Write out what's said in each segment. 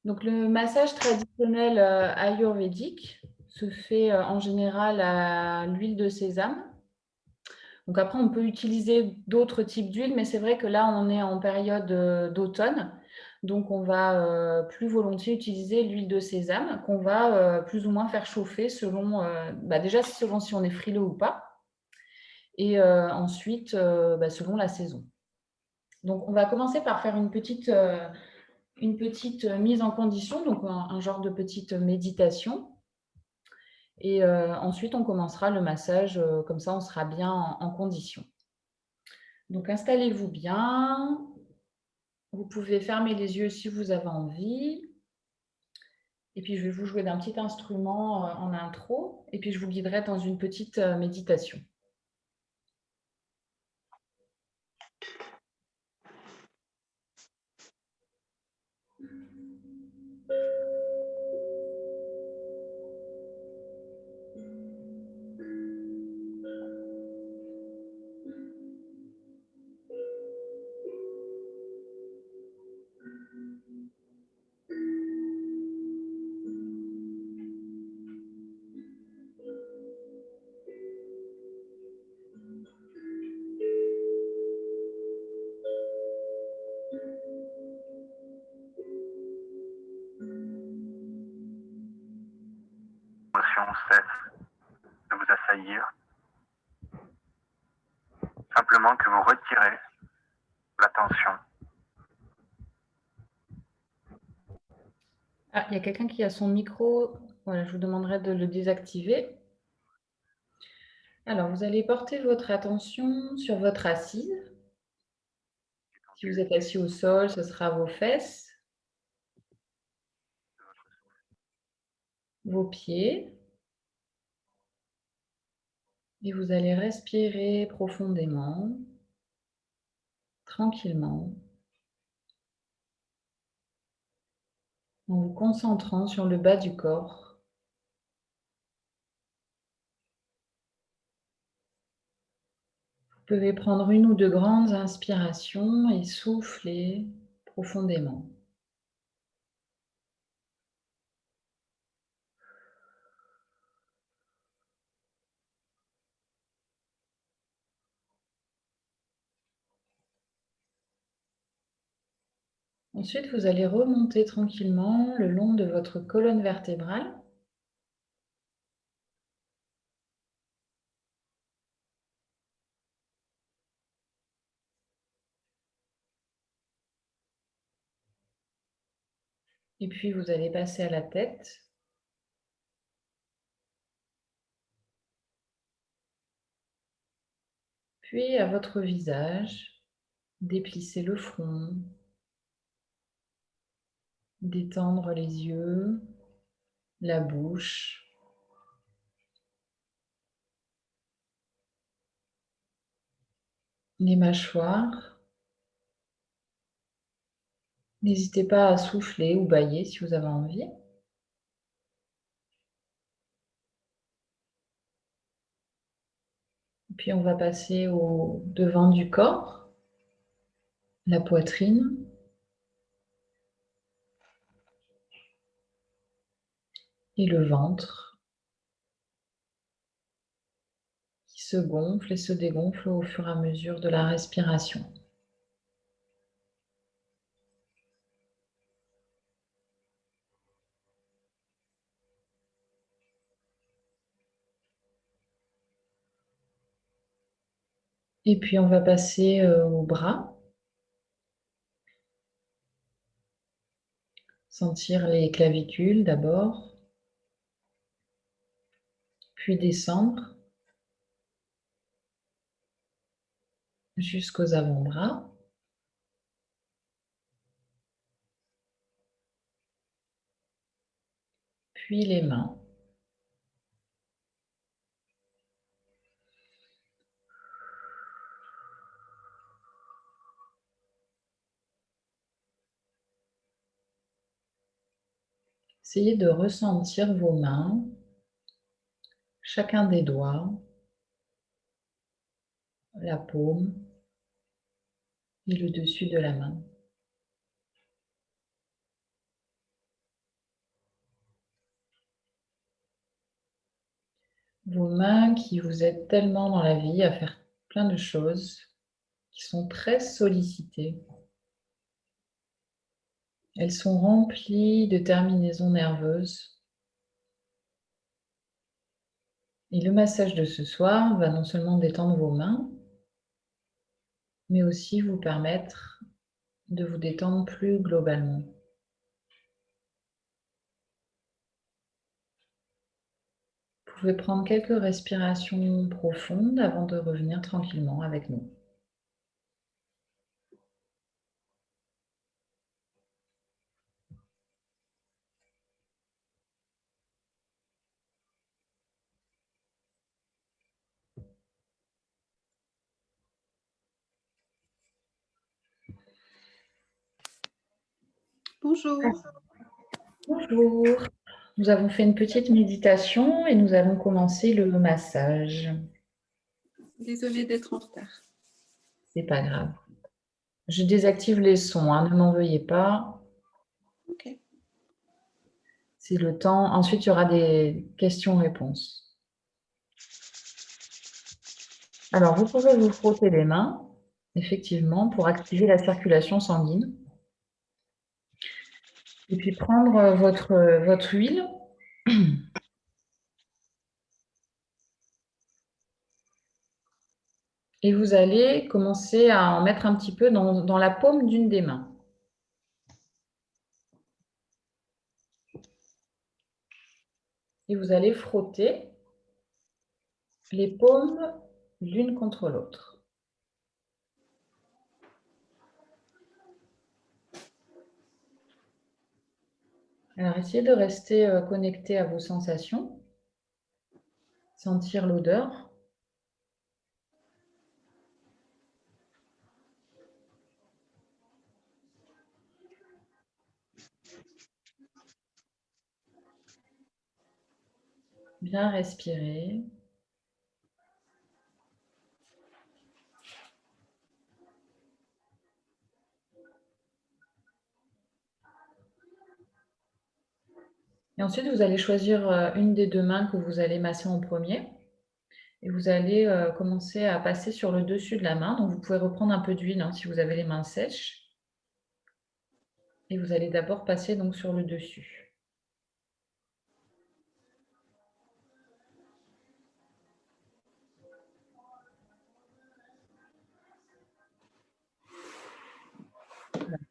Donc, le massage traditionnel ayurvédique se fait en général à l'huile de sésame. Donc après, on peut utiliser d'autres types d'huile, mais c'est vrai que là, on est en période d'automne. Donc, on va plus volontiers utiliser l'huile de sésame qu'on va plus ou moins faire chauffer selon, déjà selon si on est frileux ou pas, et ensuite selon la saison. Donc, on va commencer par faire une petite mise en condition, donc un genre de petite méditation. Et ensuite, on commencera le massage, comme ça, on sera bien en condition. Donc, installez-vous bien. Vous pouvez fermer les yeux si vous avez envie. Et puis, je vais vous jouer d'un petit instrument en intro. Et puis, je vous guiderai dans une petite méditation. L'émotion cesse de vous assaillir. Simplement que vous retirez la tension. Ah, il y a quelqu'un qui a son micro. Voilà, je vous demanderai de le désactiver. Alors, vous allez porter votre attention sur votre assise. Si vous êtes assis au sol, ce sera vos fesses, vos pieds. Et vous allez respirer profondément, tranquillement, en vous concentrant sur le bas du corps. Vous pouvez prendre une ou deux grandes inspirations et souffler profondément. Ensuite, vous allez remonter tranquillement le long de votre colonne vertébrale. Et puis, vous allez passer à la tête. Puis à votre visage, déplissez le front, détendre les yeux, la bouche, les mâchoires. N'hésitez pas à souffler ou bâiller si vous avez envie. Puis on va passer au devant du corps, la poitrine, et le ventre qui se gonfle et se dégonfle au fur et à mesure de la respiration. Et puis on va passer aux bras. Sentir les clavicules d'abord, puis descendre jusqu'aux avant-bras. Puis les mains. Essayez de ressentir vos mains, chacun des doigts, la paume et le dessus de la main. Vos mains qui vous aident tellement dans la vie à faire plein de choses, qui sont très sollicitées. Elles sont remplies de terminaisons nerveuses. Et le massage de ce soir va non seulement détendre vos mains, mais aussi vous permettre de vous détendre plus globalement. Vous pouvez prendre quelques respirations profondes avant de revenir tranquillement avec nous. Bonjour. Bonjour. Nous avons fait une petite méditation et nous allons commencer le massage. Désolée d'être en retard. C'est pas grave. Je désactive les sons, hein, ne m'en veuillez pas. Ok. C'est le temps. Ensuite, il y aura des questions-réponses. Alors, vous pouvez vous frotter les mains, effectivement, pour activer la circulation sanguine. Et puis prendre votre huile. Et vous allez commencer à en mettre un petit peu dans la paume d'une des mains. Et vous allez frotter les paumes l'une contre l'autre. Alors, essayez de rester connecté à vos sensations, sentir l'odeur. Bien respirer. Et ensuite, vous allez choisir une des deux mains que vous allez masser en premier. Et vous allez commencer à passer sur le dessus de la main. Donc, vous pouvez reprendre un peu d'huile hein, si vous avez les mains sèches. Et vous allez d'abord passer donc sur le dessus.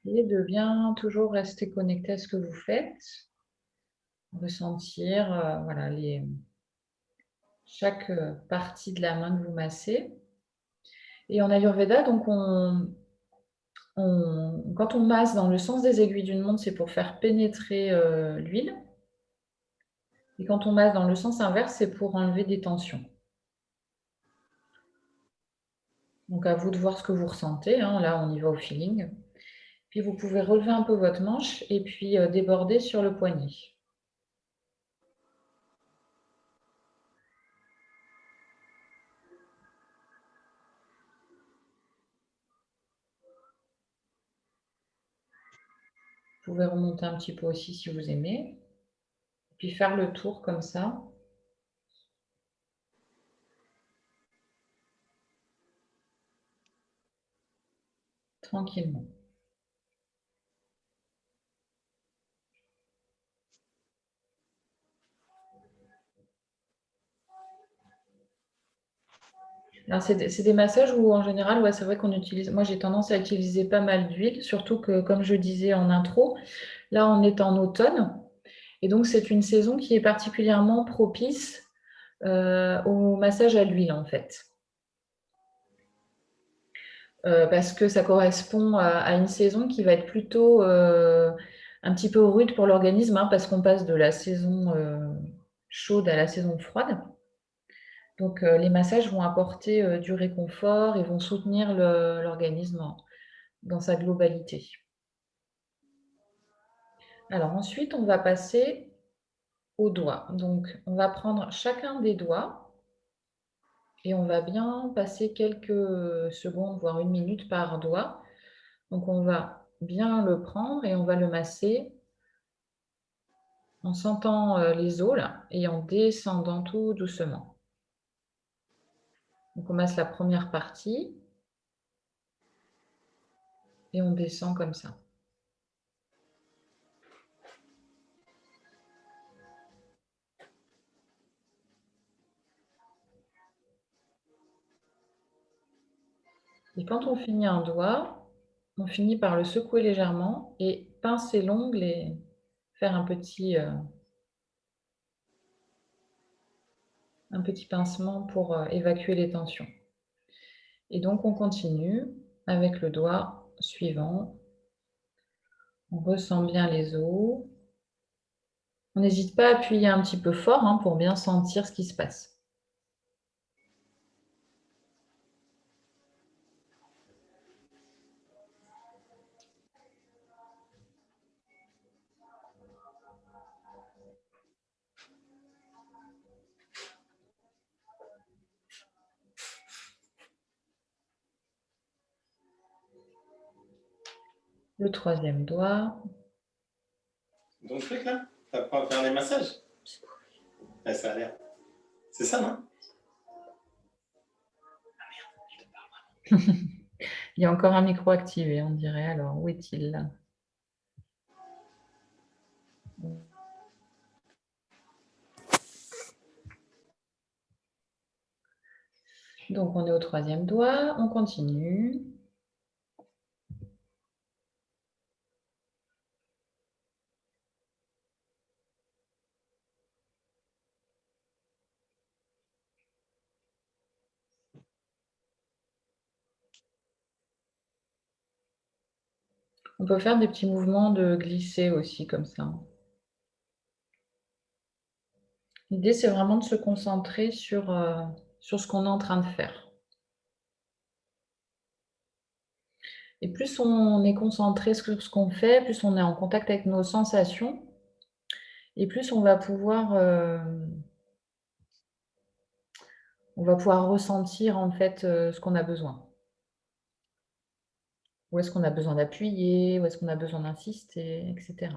Essayez de bien toujours rester connecté à ce que vous faites. Ressentir voilà, chaque partie de la main que vous massez. Et en Ayurveda, donc quand on masse dans le sens des aiguilles d'une montre, c'est pour faire pénétrer l'huile. Et quand on masse dans le sens inverse, c'est pour enlever des tensions. Donc à vous de voir ce que vous ressentez. Hein. Là, on y va au feeling. Puis vous pouvez relever un peu votre manche et puis déborder sur le poignet. Vous pouvez remonter un petit peu aussi si vous aimez. Puis faire le tour comme ça. Tranquillement. Alors, c'est des massages où, en général, ouais, c'est vrai qu'on utilise. Moi, j'ai tendance à utiliser pas mal d'huile, surtout que, comme je disais en intro, là, on est en automne. Et donc, c'est une saison qui est particulièrement propice au massage à l'huile, en fait. Parce que ça correspond à une saison qui va être plutôt un petit peu rude pour l'organisme, hein, parce qu'on passe de la saison chaude à la saison froide. Donc, les massages vont apporter du réconfort et vont soutenir l'organisme dans sa globalité. Alors ensuite, on va passer aux doigts. Donc, on va prendre chacun des doigts et on va bien passer quelques secondes, voire une minute par doigt. Donc, on va bien le prendre et on va le masser en sentant les os là, et en descendant tout doucement. On commence la première partie et on descend comme ça. Et quand on finit un doigt, on finit par le secouer légèrement et pincer l'ongle et faire un petit pincement pour évacuer les tensions. Et donc on continue avec le doigt suivant. On ressent bien les os. On n'hésite pas à appuyer un petit peu fort hein, pour bien sentir ce qui se passe. Le troisième doigt. Ton truc là, t'apprends à faire des massages. Ouais, ça a l'air. C'est ça, non? Il y a encore un micro activé, on dirait. Alors, où est-il là? Donc, on est au troisième doigt. On continue. On peut faire des petits mouvements de glisser aussi, comme ça. L'idée, c'est vraiment de se concentrer sur ce qu'on est en train de faire. Et plus on est concentré sur ce qu'on fait, plus on est en contact avec nos sensations, et plus on va pouvoir ressentir en fait ce qu'on a besoin. Où est-ce qu'on a besoin d'appuyer, où est-ce qu'on a besoin d'insister, etc.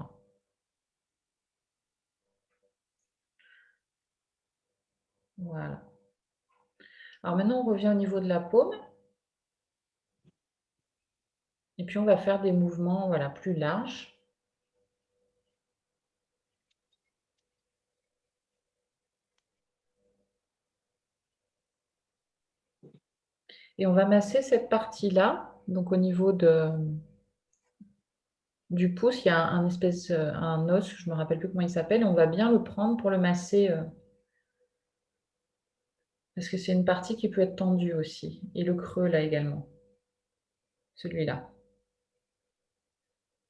Voilà. Alors maintenant, on revient au niveau de la paume. Et puis on va faire des mouvements voilà, plus larges. Et on va masser cette partie-là. Donc au niveau du pouce, il y a un os, je ne me rappelle plus comment il s'appelle, et on va bien le prendre pour le masser. Parce que c'est une partie qui peut être tendue aussi. Et le creux là également. Celui-là.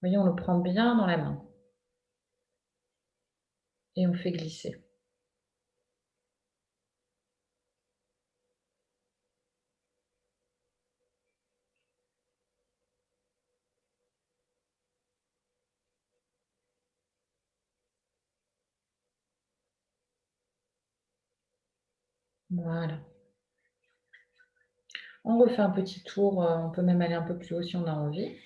Vous voyez, on le prend bien dans la main. Et on fait glisser. Voilà. On refait un petit tour, on peut même aller un peu plus haut si on a envie.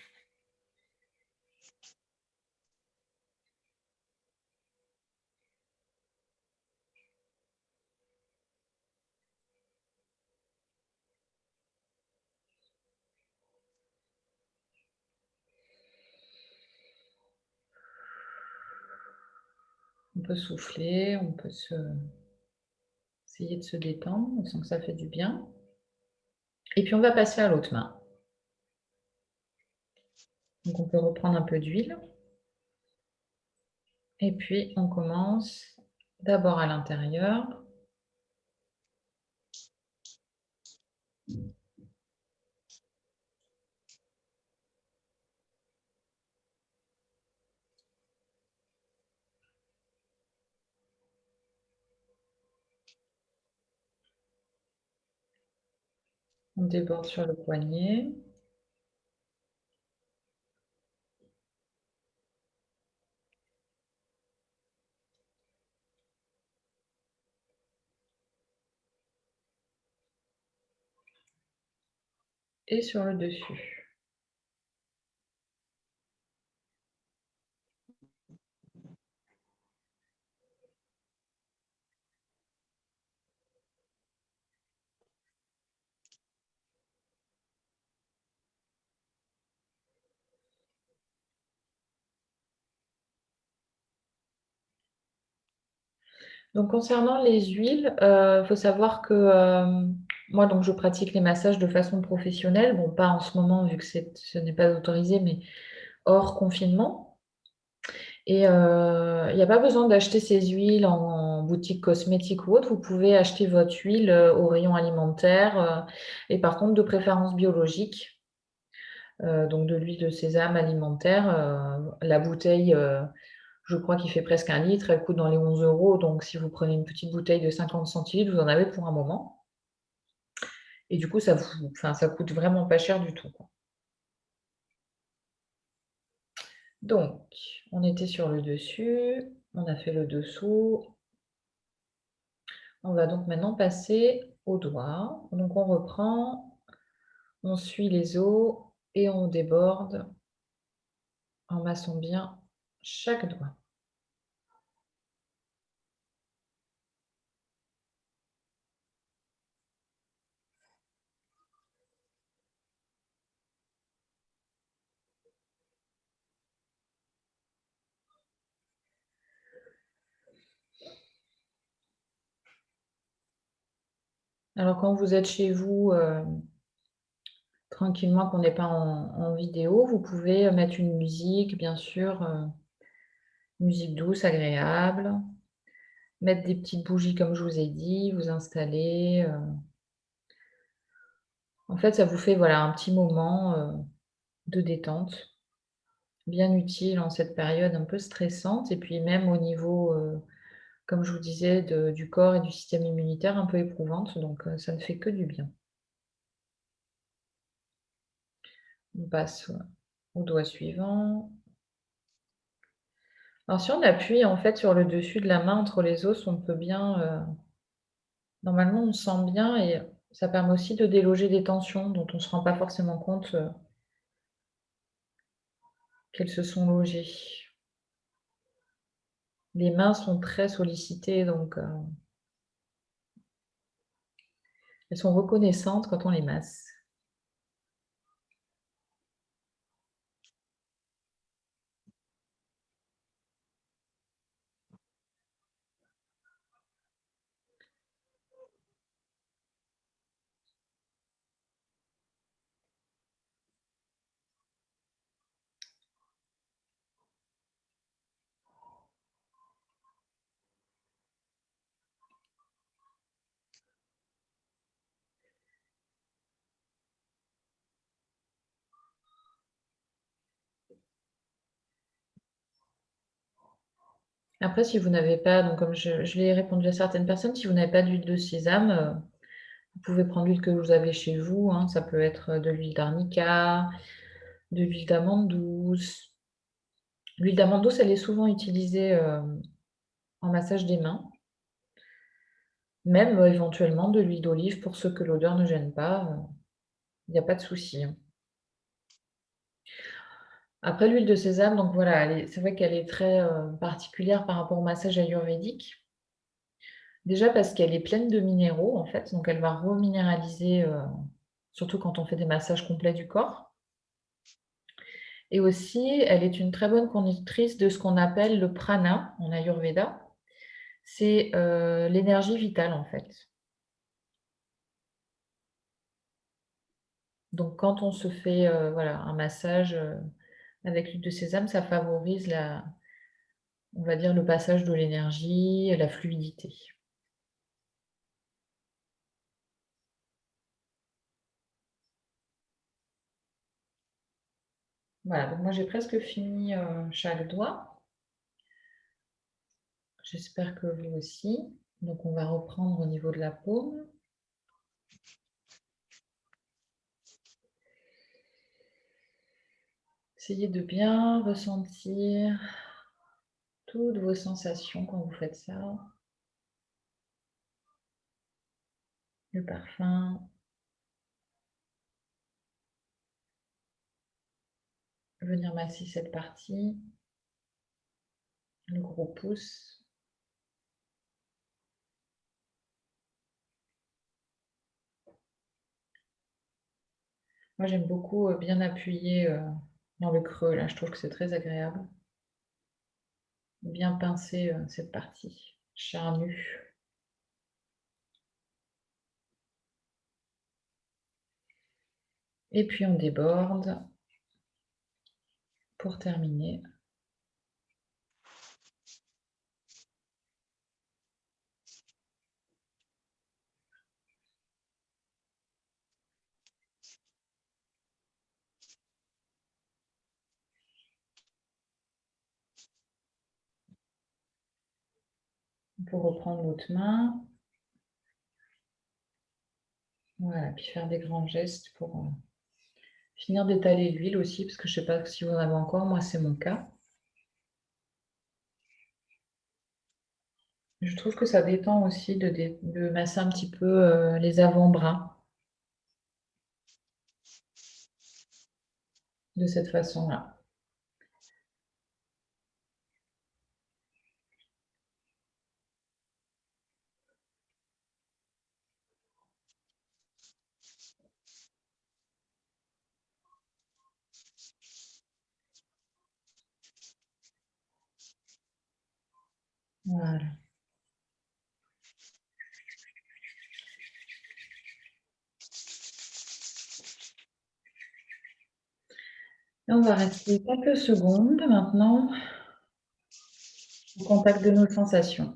On peut souffler, on peut essayer de se détendre, on sent que ça fait du bien. Et puis on va passer à l'autre main. Donc on peut reprendre un peu d'huile. Et puis on commence d'abord à l'intérieur. On déborde sur le poignet. Et sur le dessus. Donc, concernant les huiles, faut savoir que moi, donc, je pratique les massages de façon professionnelle. Bon, pas en ce moment, vu que ce n'est pas autorisé, mais hors confinement. Et il n'y a pas besoin d'acheter ces huiles en boutique cosmétique ou autre. Vous pouvez acheter votre huile au rayon alimentaire et par contre, de préférence biologique. Donc, de l'huile de sésame alimentaire. La bouteille, je crois qu'il fait presque 1 litre. Elle coûte dans les 11 euros. Donc, si vous prenez une petite bouteille de 50 centilitres, vous en avez pour un moment. Et du coup, ça coûte vraiment pas cher du tout, quoi. Donc, on était sur le dessus, on a fait le dessous. On va donc maintenant passer au doigt. Donc, on reprend, on suit les os et on déborde en massant bien chaque doigt. Alors, quand vous êtes chez vous, tranquillement, qu'on n'est pas en vidéo, vous pouvez mettre une musique, bien sûr, musique douce, agréable. Mettre des petites bougies comme je vous ai dit, vous installer. En fait, ça vous fait voilà, un petit moment de détente, bien utile en cette période un peu stressante. Et puis même au niveau, comme je vous disais, du corps et du système immunitaire un peu éprouvante. Donc ça ne fait que du bien. On passe au doigt suivant. Alors si on appuie en fait sur le dessus de la main entre les os, on peut bien, normalement on sent bien et ça permet aussi de déloger des tensions dont on ne se rend pas forcément compte qu'elles se sont logées. Les mains sont très sollicitées, donc elles sont reconnaissantes quand on les masse. Après, si vous n'avez pas, donc comme je l'ai répondu à certaines personnes, si vous n'avez pas d'huile de sésame, vous pouvez prendre l'huile que vous avez chez vous, hein. Ça peut être de l'huile d'arnica, de l'huile d'amande douce. L'huile d'amande douce, elle est souvent utilisée en massage des mains. Même éventuellement de l'huile d'olive pour ceux que l'odeur ne gêne pas, il n'y a pas de souci, hein. Après l'huile de sésame, donc voilà, c'est vrai qu'elle est très particulière par rapport au massage ayurvédique. Déjà parce qu'elle est pleine de minéraux en fait, donc elle va reminéraliser, surtout quand on fait des massages complets du corps. Et aussi, elle est une très bonne conductrice de ce qu'on appelle le prana en ayurveda. C'est l'énergie vitale en fait. Donc quand on se fait voilà, un massage avec l'huile de sésame, ça favorise on va dire le passage de l'énergie, la fluidité. Voilà, donc moi j'ai presque fini chaque doigt. J'espère que vous aussi. Donc on va reprendre au niveau de la paume. Essayez de bien ressentir toutes vos sensations quand vous faites ça. Le parfum, venir masser cette partie, le gros pouce. Moi j'aime beaucoup bien appuyer dans le creux, là je trouve que c'est très agréable. Bien pincer cette partie. charnu. Et puis on déborde pour terminer. Pour reprendre l'autre main. Voilà, puis faire des grands gestes pour finir d'étaler l'huile aussi, parce que je ne sais pas si vous en avez encore, moi c'est mon cas. Je trouve que ça détend aussi de masser un petit peu les avant-bras de cette façon-là. Voilà. Et on va rester quelques secondes maintenant au contact de nos sensations.